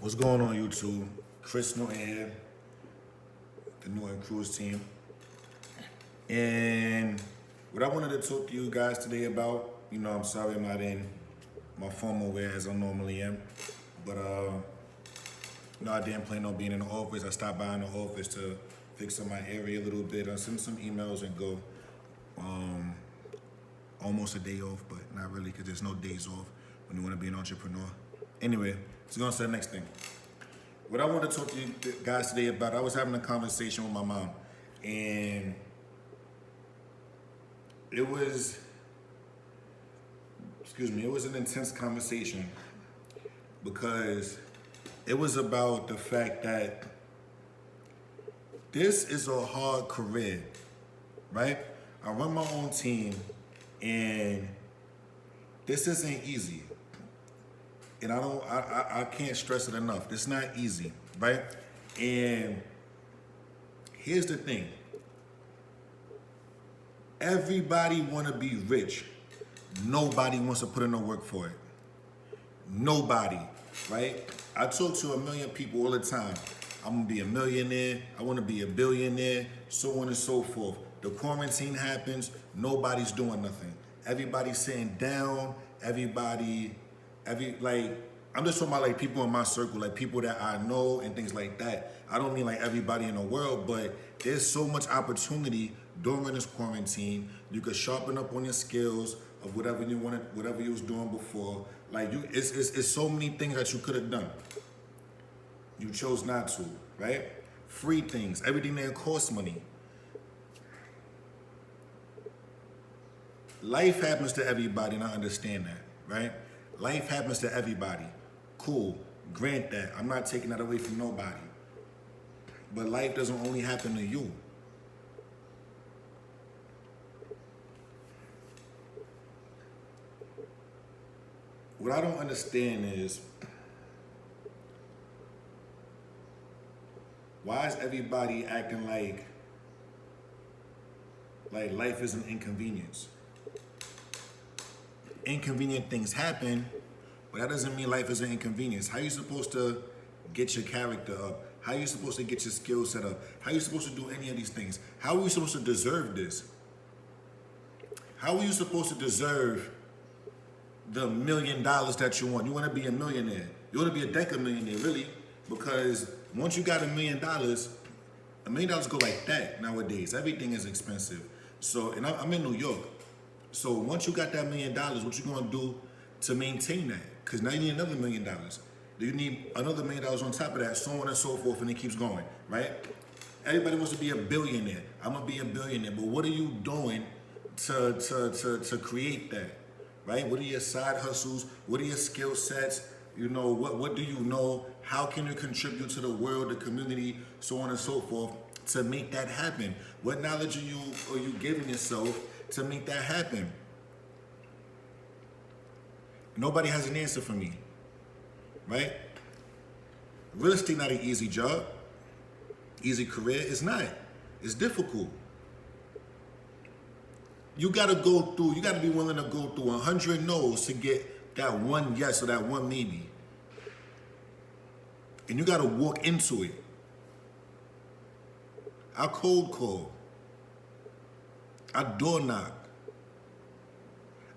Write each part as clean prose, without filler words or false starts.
What's going on, YouTube? Chris Newton here, the Newton Cruise team. And what I wanted to talk to you guys today about, I'm sorry I'm not in my formal wear as I normally am, but I didn't plan on being in the office. I stopped by in the office to fix up my area a little bit. I sent some emails and go. Almost a day off, but not really, because there's no days off when you want to be an entrepreneur. Anyway, let's go on to the next thing. What I want to talk to you guys today about, I was having a conversation with my mom, and it was an intense conversation because it was about the fact that this is a hard career, right? I run my own team, and this isn't easy. And I can't stress it enough. It's not easy, right? And here's the thing. Everybody wanna be rich. Nobody wants to put in the work for it. Nobody, right? I talk to a million people all the time. I'm gonna be a millionaire, I wanna be a billionaire, so on and so forth. The quarantine happens, nobody's doing nothing. Everybody's sitting down, I'm just talking about like people in my circle, like people that I know and things like that. I don't mean like everybody in the world, but there's so much opportunity during this quarantine. You could sharpen up on your skills of whatever you wanted, whatever you was doing before. It's so many things that you could have done. You chose not to, right? Free things, everything that costs money. Life happens to everybody, and I understand that, right? Life happens to everybody. Cool, grant that. I'm not taking that away from nobody. But life doesn't only happen to you. What I don't understand is, why is everybody acting like life is an inconvenience? Inconvenient things happen, but that doesn't mean life is an inconvenience. How are you supposed to get your character up? How are you supposed to get your skill set up? How are you supposed to do any of these things? How are you supposed to deserve this? How are you supposed to deserve the $1 million that you want? You want to be a millionaire. You want to be a decamillionaire, really, because once you got $1 million, $1 million go like that nowadays. Everything is expensive. So, and I'm in New York. So once you got that $1 million, what you gonna do to maintain that? Because now you need another $1 million. You need another $1 million on top of that, so on and so forth, and it keeps going, right? Everybody wants to be a billionaire. I'm gonna be a billionaire, but what are you doing to create that, right? What are your side hustles? What are your skill sets? What do you know? How can you contribute to the world, the community, so on and so forth, to make that happen? What knowledge are you giving yourself to make that happen? Nobody has an answer for me, right? Real estate not an easy job, easy career. It's not. It's difficult. You gotta be willing to go through 100 no's to get that one yes or that one maybe. And you gotta walk into it. I cold call. I door knock.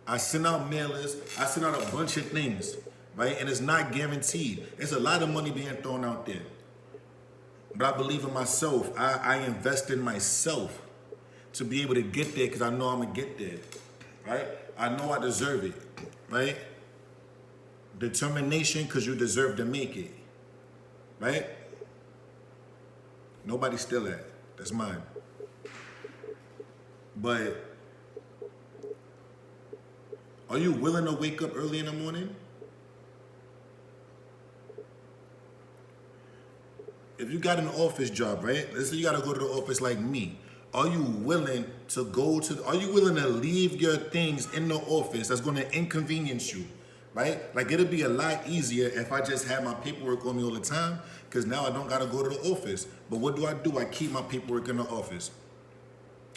I send out mailers. I send out a bunch of things, right? And it's not guaranteed. There's a lot of money being thrown out there. But I believe in myself. I invest in myself to be able to get there because I know I'm going to get there, right? I know I deserve it, right? Determination because you deserve to make it, right? Nobody steal that. That's mine. But are you willing to wake up early in the morning? If you got an office job, right? Let's say you got to go to the office like me. Are you willing to leave your things in the office that's going to inconvenience you, right? Like, it'll be a lot easier if I just have my paperwork on me all the time, because now I don't got to go to the office. But what do? I keep my paperwork in the office.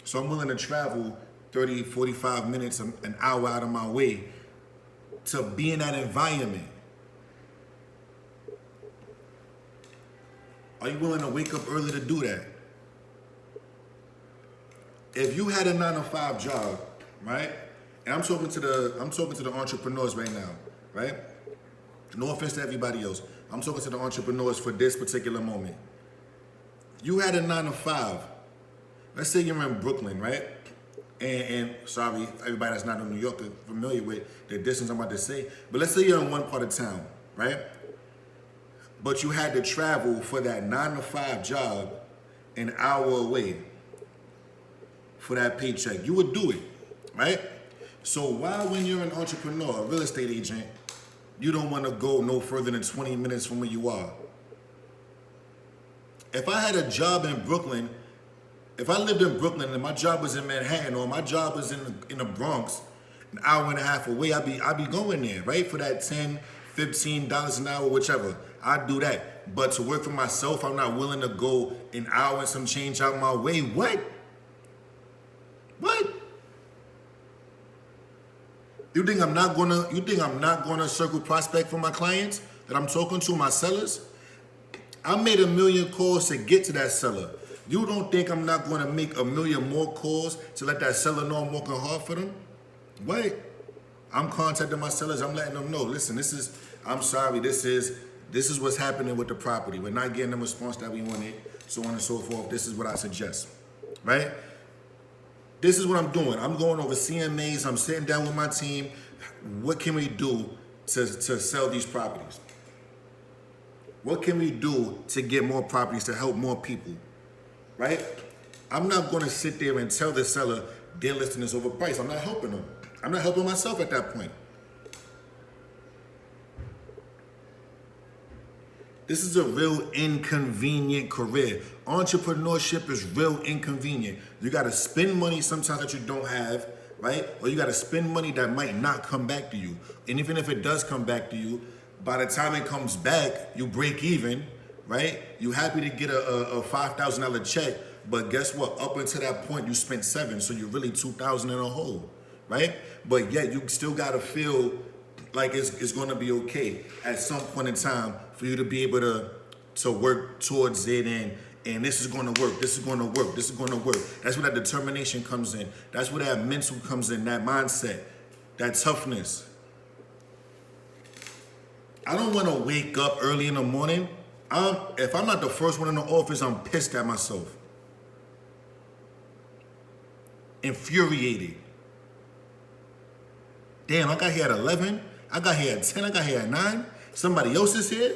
So I'm willing to travel 30, 45 minutes, an hour out of my way to be in that environment. Are you willing to wake up early to do that? If you had a 9 to 5 job, right? And I'm talking to the entrepreneurs right now, right? No offense to everybody else. I'm talking to the entrepreneurs for this particular moment. You had a 9 to 5. Let's say you're in Brooklyn, right? And sorry, everybody that's not in New York is familiar with the distance I'm about to say. But let's say you're in one part of town, right? But you had to travel for that 9 to 5 job an hour away for that paycheck. You would do it, right? So why, when you're an entrepreneur, a real estate agent, you don't want to go no further than 20 minutes from where you are? If I had a job in Brooklyn, if I lived in Brooklyn and my job was in Manhattan or my job was in the Bronx, an hour and a half away, I'd be going there, right? For that $10, $15 an hour, whichever. I'd do that. But to work for myself, I'm not willing to go an hour and some change out my way. What? What? You think I'm not gonna circle prospect for my clients that I'm talking to, my sellers? I made 1 million calls to get to that seller. You don't think I'm not gonna make 1 million more calls to let that seller know I'm working hard for them? Wait. I'm contacting my sellers, I'm letting them know, listen, I'm sorry, this is what's happening with the property. We're not getting the response that we wanted, so on and so forth. This is what I suggest, right? This is what I'm doing. I'm going over CMAs. I'm sitting down with my team. What can we do to sell these properties? What can we do to get more properties to help more people, right? I'm not going to sit there and tell the seller their listing is overpriced. I'm not helping them. I'm not helping myself at that point. This is a real inconvenient career. Entrepreneurship is real inconvenient. You got to spend money sometimes that you don't have, right? Or you got to spend money that might not come back to you. And even if it does come back to you, by the time it comes back, you break even, right? You happy to get a $5,000 check, but guess what? Up until that point, you spent $7,000, so you're really $2,000 in a hole, right? But yet you still got to feel like it's going to be okay at some point in time for you to be able to work towards it, and this is going to work, this is going to work, this is going to work. That's where that determination comes in. That's where that mental comes in, that mindset, that toughness. I don't want to wake up early in the morning. If I'm not the first one in the office, I'm pissed at myself. Infuriated. Damn, I got here at 11. I got here at 10. I got here at 9. Somebody else is here.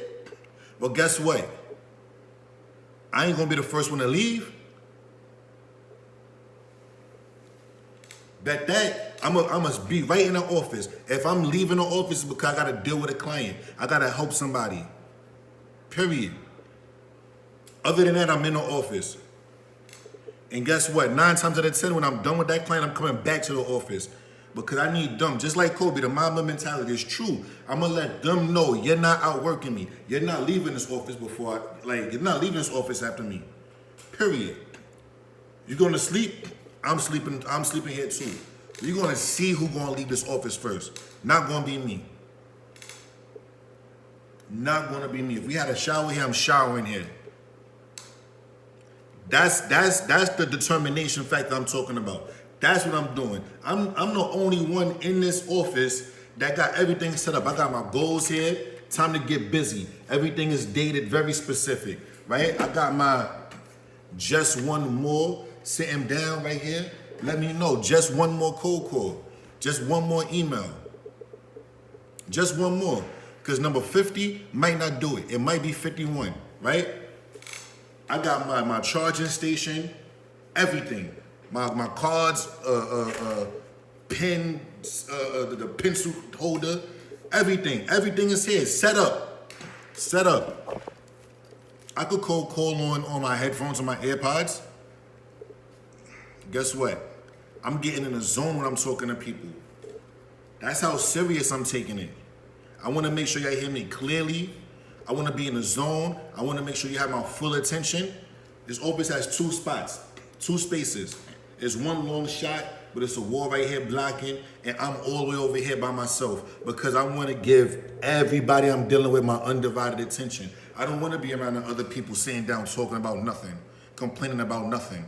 Well, guess what? I ain't going to be the first one to leave. Bet that I must be right in the office. If I'm leaving the office, it's because I got to deal with a client. I got to help somebody. Period. Other than that, I'm in the office. And guess what? 9 times out of 10, when I'm done with that client, I'm coming back to the office. Because I need them. Just like Kobe, the Mamba mentality is true. I'm going to let them know you're not outworking me. You're not leaving this office you're not leaving this office after me. Period. You're going to sleep? I'm sleeping here too. You're going to see who's going to leave this office first. Not going to be me. Not going to be me. If we had a shower here, I'm showering here. That's the determination factor I'm talking about. That's what I'm doing. I'm the only one in this office that got everything set up. I got my goals here. Time to get busy. Everything is dated, very specific, right? I got my just one more sitting down right here. Let me know. Just one more cold call. Just one more email. Just one more. Because number 50 might not do it. It might be 51, right? I got my charging station, everything. My cards, pen, the pencil holder, everything. Everything is here. Set up. Set up. I could cold call on my headphones or my AirPods. Guess what? I'm getting in a zone when I'm talking to people. That's how serious I'm taking it. I want to make sure y'all hear me clearly. I want to be in the zone. I want to make sure you have my full attention. This office has 2 spots, 2 spaces. It's one long shot, but it's a wall right here blocking, and I'm all the way over here by myself because I want to give everybody I'm dealing with my undivided attention. I don't want to be around the other people sitting down talking about nothing, complaining about nothing,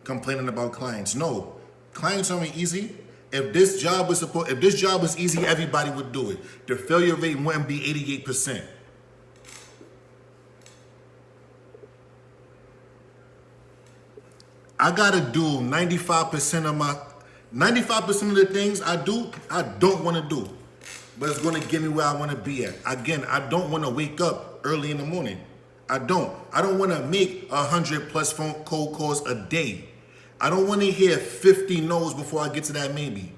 complaining about clients. No, clients aren't easy. If this job was easy, everybody would do it. The failure rate wouldn't be 88%. I gotta do 95% of the things I don't want to do, but it's gonna get me where I want to be at. Again, I don't want to wake up early in the morning. I don't want to make 100+ phone cold calls a day. I don't want to hear 50 no's before I get to that maybe.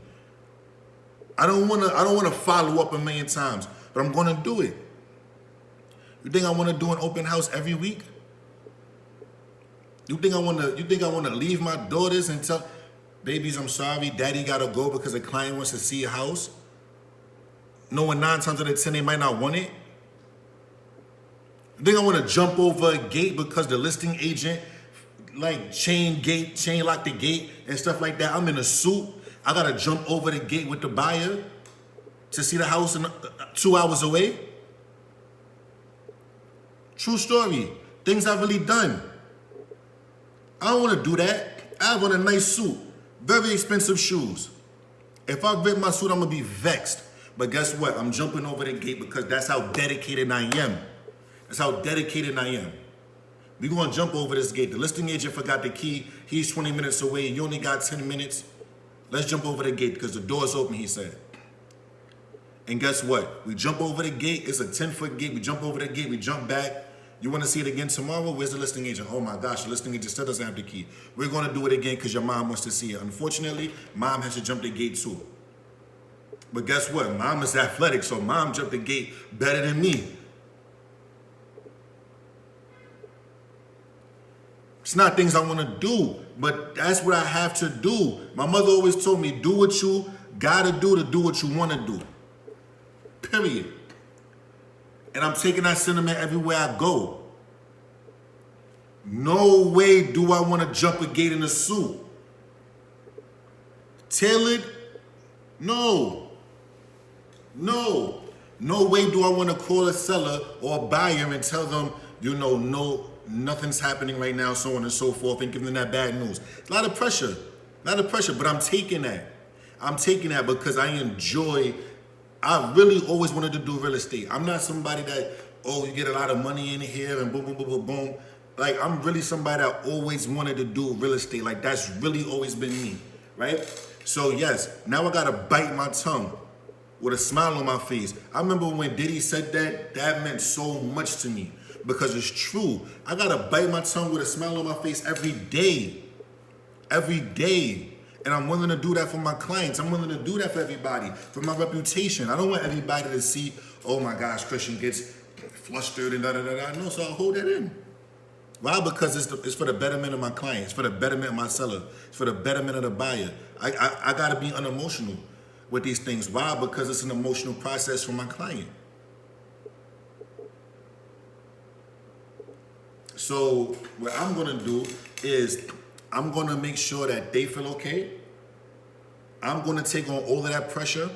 I don't want to follow up a million times, but I'm gonna do it. You think I want to do an open house every week? You think I want to leave my daughters and tell babies, I'm sorry, daddy gotta go because a client wants to see a house, knowing 9 times out of 10 they might not want it? You think I want to jump over a gate because the listing agent chain lock the gate and stuff like that? I'm in a suit. I gotta jump over the gate with the buyer to see the house 2 hours away? True story. Things I've really done. I don't want to do that. I have on a nice suit, very expensive shoes. If I rip my suit, I'm going to be vexed. But guess what? I'm jumping over the gate because that's how dedicated I am. That's how dedicated I am. We're going to jump over this gate. The listing agent forgot the key. He's 20 minutes away. You only got 10 minutes. Let's jump over the gate because the door's open, he said. And guess what? We jump over the gate. It's a 10-foot gate. We jump over the gate. We jump back. You want to see it again tomorrow? Where's the listing agent? Oh my gosh, the listing agent still doesn't have the key. We're going to do it again because your mom wants to see it. Unfortunately, mom has to jump the gate too. But guess what? Mom is athletic, so mom jumped the gate better than me. It's not things I want to do, but that's what I have to do. My mother always told me, do what you gotta do to do what you want to do. Period. And I'm taking that sentiment everywhere I go. No way do I want to jump a gate in a suit. Tailored? No. No way do I want to call a seller or a buyer and tell them, no, nothing's happening right now, so on and so forth, and give them that bad news. It's a lot of pressure, but I'm taking that. I'm taking that because I really always wanted to do real estate. I'm not somebody that, you get a lot of money in here and boom, boom, boom, boom, boom. I'm really somebody that always wanted to do real estate. That's really always been me, right? So yes, now I gotta bite my tongue with a smile on my face. I remember when Diddy said that meant so much to me because it's true. I gotta bite my tongue with a smile on my face every day. Every day. And I'm willing to do that for my clients. I'm willing to do that for everybody, for my reputation. I don't want everybody to see, oh my gosh, Christian gets flustered and da-da-da-da. No, so I'll hold that in. Why? Because it's for the betterment of my clients, it's for the betterment of my seller, it's for the betterment of the buyer. I got to be unemotional with these things. Why? Because it's an emotional process for my client. So what I'm going to do is I'm going to make sure that they feel okay. I'm going to take on all of that pressure.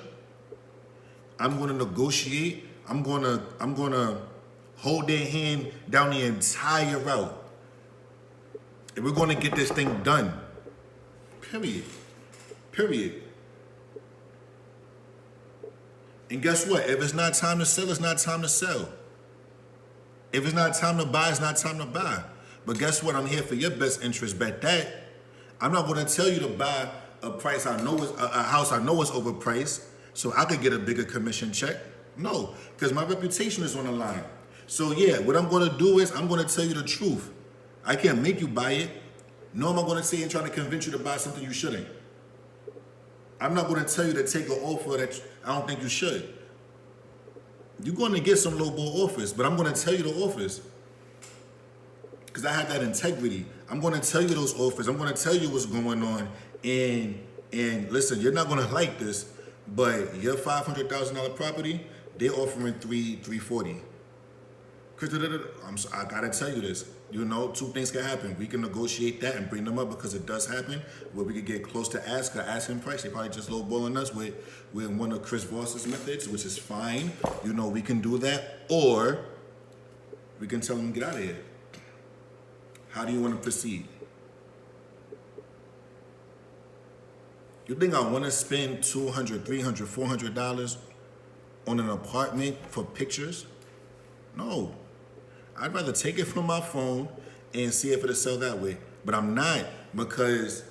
I'm going to negotiate. I'm going to hold their hand down the entire route. And we're going to get this thing done. Period. And guess what? If it's not time to sell, it's not time to sell. If it's not time to buy, it's not time to buy. But guess what? I'm here for your best interest. Bet that. I'm not going to tell you to buy a price I know is a house I know is overpriced, so I could get a bigger commission check. No, because my reputation is on the line. So yeah, what I'm going to do is I'm going to tell you the truth. I can't make you buy it. Nor am I going to say and trying to convince you to buy something you shouldn't. I'm not going to tell you to take an offer that I don't think you should. You're going to get some lowball offers, but I'm going to tell you the offers. Because I have that integrity. I'm going to tell you those offers. I'm going to tell you what's going on. And listen, you're not going to like this, but your $500,000 property, they're offering $340. I got to tell you this. Two things can happen. We can negotiate that and bring them up because it does happen, where we could get close to asking price. They probably just lowballing us with one of Chris Voss's methods, which is fine. We can do that. Or we can tell them, get out of here. How do you want to proceed? You think I want to spend $200, $300, $400 on an apartment for pictures? No. I'd rather take it from my phone and see if it'll sell that way. But I'm not, because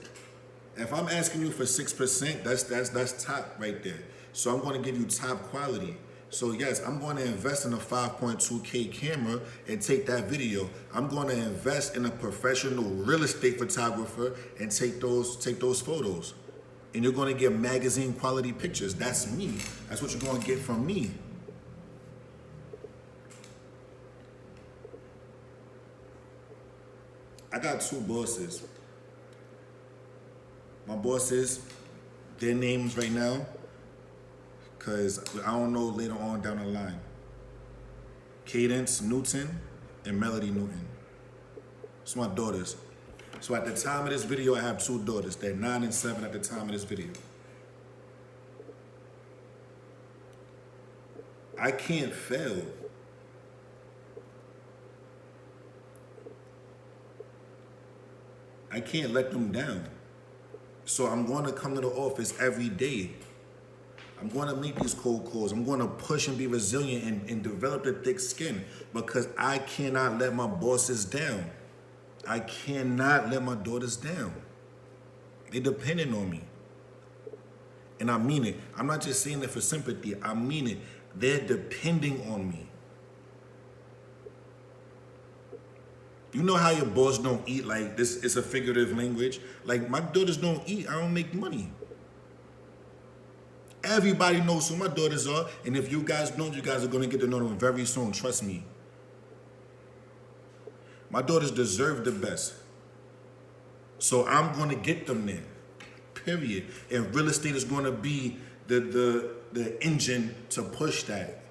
if I'm asking you for 6%, that's top right there. So I'm going to give you top quality. So yes, I'm going to invest in a 5.2K camera and take that video. I'm going to invest in a professional real estate photographer and take those photos. And you're going to get magazine quality pictures. That's me. That's what you're going to get from me. I got two bosses. My bosses, their names right now, because I don't know later on down the line. Cadence Newton and Melody Newton. It's my daughters. So at the time of this video, I have two daughters. They're 9 and 7 at the time of this video. I can't fail. I can't let them down. So I'm going to come to the office every day. I'm going to make these cold calls. I'm going to push and be resilient and develop the thick skin, because I cannot let my bosses down. I cannot let my daughters down. They're dependent on me. And I mean it. I'm not just saying it for sympathy. I mean it. They're depending on me. You know how your boss don't eat like this? It's a figurative language. Like, my daughters don't eat. I don't make money. Everybody knows who my daughters are. And if you guys don't, you guys are going to get to know them very soon. Trust me. My daughters deserve the best. So I'm going to get them there. Period. And real estate is going to be the engine to push that.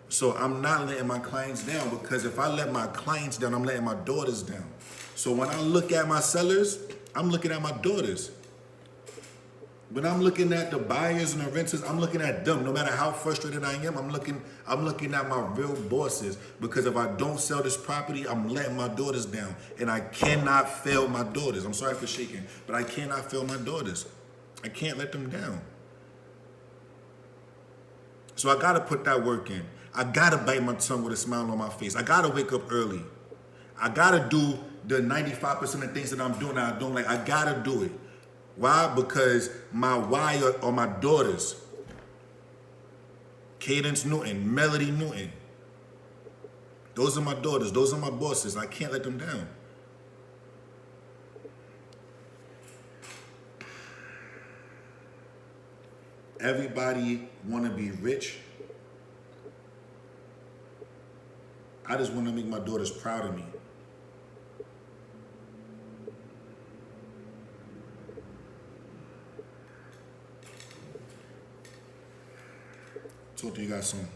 So I'm not letting my clients down, because if I let my clients down, I'm letting my daughters down. So when I look at my sellers, I'm looking at my daughters. When I'm looking at the buyers and the renters, I'm looking at them. No matter how frustrated I am, I'm looking at my real bosses. Because if I don't sell this property, I'm letting my daughters down. And I cannot fail my daughters. I'm sorry for shaking, but I cannot fail my daughters. I can't let them down. So I gotta put that work in. I gotta bite my tongue with a smile on my face. I gotta wake up early. I gotta do the 95% of things that I'm doing that I don't like. I gotta do it. Why? Because my why are my daughters. Cadence Newton, Melody Newton. Those are my daughters. Those are my bosses. I can't let them down. Everybody want to be rich. I just want to make my daughters proud of me. Talk to you guys soon.